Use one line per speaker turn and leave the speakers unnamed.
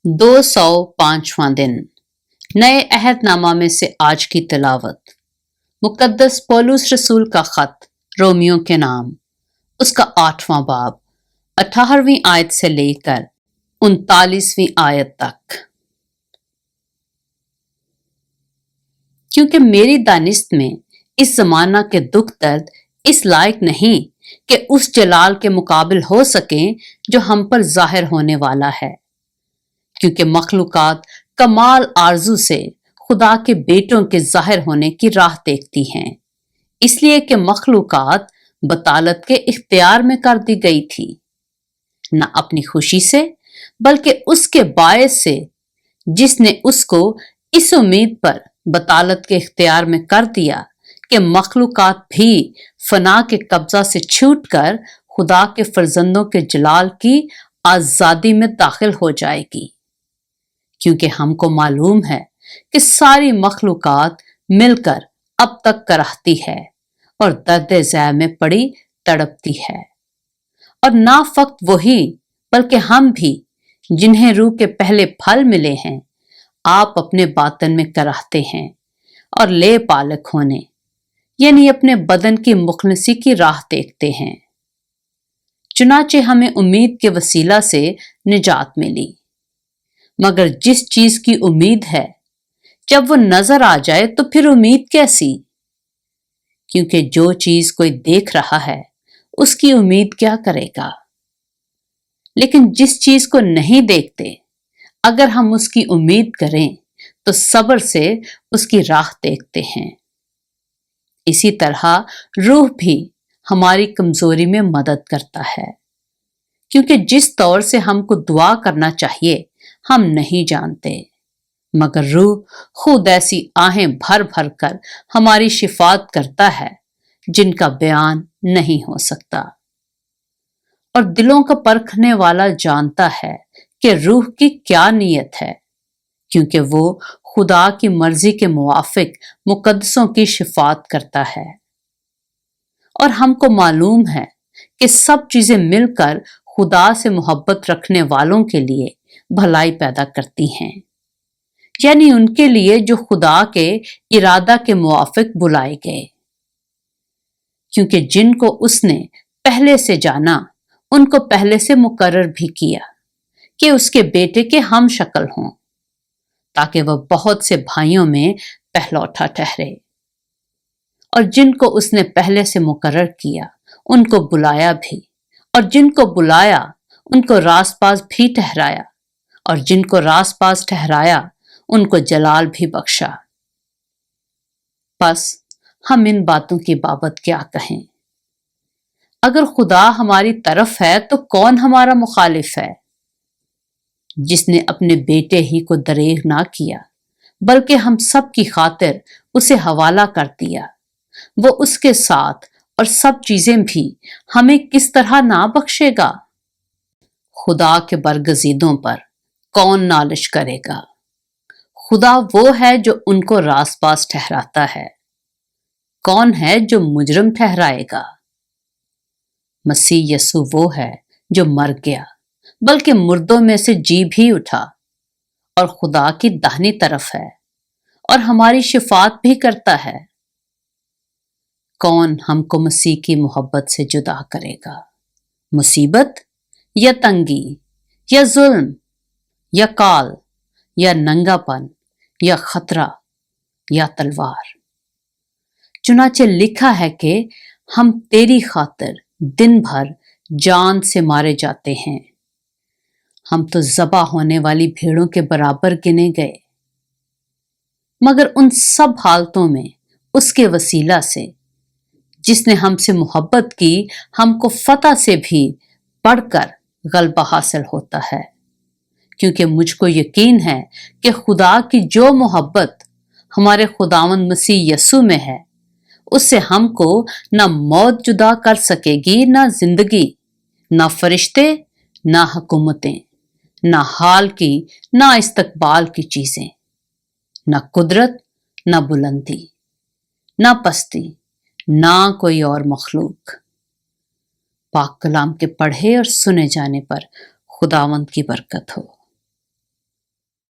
205वां दिन। नए अहदनामा में से आज की तिलावत। मुकद्दस पौलुस रसूल का खत रोमियो के नाम, उसका 8वां बाब 18वीं आयत से लेकर 39वीं आयत तक। क्योंकि मेरी दानिस्त में इस जमाना के दुख दर्द इस लायक नहीं कि उस जलाल के मुकाबिल हो सके जो हम पर जाहिर होने वाला है। क्योंकि मखलूकात कमाल आरजू से खुदा के बेटों के जाहिर होने की राह देखती हैं, इसलिए कि मखलूकात बतालत के इख्तियार में कर दी गई थी, न अपनी खुशी से बल्कि उसके बायस से जिसने उसको इस उम्मीद पर बतालत के इख्तियार में कर दिया कि मखलूकात भी फना के कब्जा से छूटकर खुदा के फर्जंदों के जलाल की आजादी में दाखिल हो जाएगी। क्योंकि हमको मालूम है कि सारी मखलूकात मिलकर अब तक कराहती है और दर्द ज़ै में पड़ी तड़पती है। और ना फक्त वही बल्कि हम भी जिन्हें रूह के पहले फल मिले हैं, आप अपने बातन में कराहते हैं और ले पालक होने यानी अपने बदन की मुखलसी की राह देखते हैं। चुनाचे हमें उम्मीद के वसीला से निजात मिली। मगर जिस चीज की उम्मीद है, जब वो नजर आ जाए तो फिर उम्मीद कैसी? क्योंकि जो चीज कोई देख रहा है उसकी उम्मीद क्या करेगा? लेकिन जिस चीज को नहीं देखते, अगर हम उसकी उम्मीद करें तो सब्र से उसकी राह देखते हैं। इसी तरह रूह भी हमारी कमजोरी में मदद करता है, क्योंकि जिस तौर से हमको दुआ करना चाहिए हम नहीं जानते, मगर रूह खुद ऐसी आहें भर भर कर हमारी शिफात करता है जिनका बयान नहीं हो सकता। और दिलों का परखने वाला जानता है कि रूह की क्या नीयत है, क्योंकि वो खुदा की मर्जी के मुवाफिक मुकद्दसों की शिफात करता है। और हमको मालूम है कि सब चीजें मिलकर खुदा से मोहब्बत रखने वालों के लिए भलाई पैदा करती हैं, यानी उनके लिए जो खुदा के इरादा के मुवाफिक बुलाए गए। क्योंकि जिनको उसने पहले से जाना, उनको पहले से मुकर्रर भी किया कि उसके बेटे के हम शक्ल हों, ताकि वह बहुत से भाइयों में पहलौठा ठहरे। और जिनको उसने पहले से मुकर्रर किया उनको बुलाया भी, और जिनको बुलाया उनको रासपास भी ठहराया, और जिनको रासपास ठहराया उनको जलाल भी बख्शा। बस हम इन बातों की बाबत क्या कहें? अगर खुदा हमारी तरफ है तो कौन हमारा मुखालिफ है? जिसने अपने बेटे ही को दरेग ना किया बल्कि हम सब की खातिर उसे हवाला कर दिया, वो उसके साथ और सब चीजें भी हमें किस तरह ना बख्शेगा? खुदा के बरगजीदों पर कौन नालिश करेगा? खुदा वो है जो उनको रासपास ठहराता है। कौन है जो मुजरिम ठहराएगा? मसीह यसू वो है जो मर गया बल्कि मुर्दों में से जी भी उठा और खुदा की दाहिनी तरफ है और हमारी शिफात भी करता है। कौन हमको मसीह की मोहब्बत से जुदा करेगा? मुसीबत या तंगी या जुल्म या काल या नंगापन या खतरा या तलवार? चुनाचे लिखा है कि हम तेरी खातिर दिन भर जान से मारे जाते हैं, हम तो ज़बा होने वाली भेड़ों के बराबर गिने गए। मगर उन सब हालतों में उसके वसीला से जिसने हमसे मोहब्बत की, हमको फतह से भी बढ़कर गलबा हासिल होता है। क्योंकि मुझको यकीन है कि खुदा की जो मोहब्बत हमारे खुदावंद मसीह यसू में है, उससे हमको ना मौत जुदा कर सकेगी, ना जिंदगी, ना फरिश्ते, ना हुकूमतें, ना हाल की ना इस्तकबाल की चीजें, ना कुदरत, ना बुलंदी, ना पस्ती, ना कोई और मखलूक। पाक कलाम के पढ़े और सुने जाने पर खुदावंद की बरकत हो।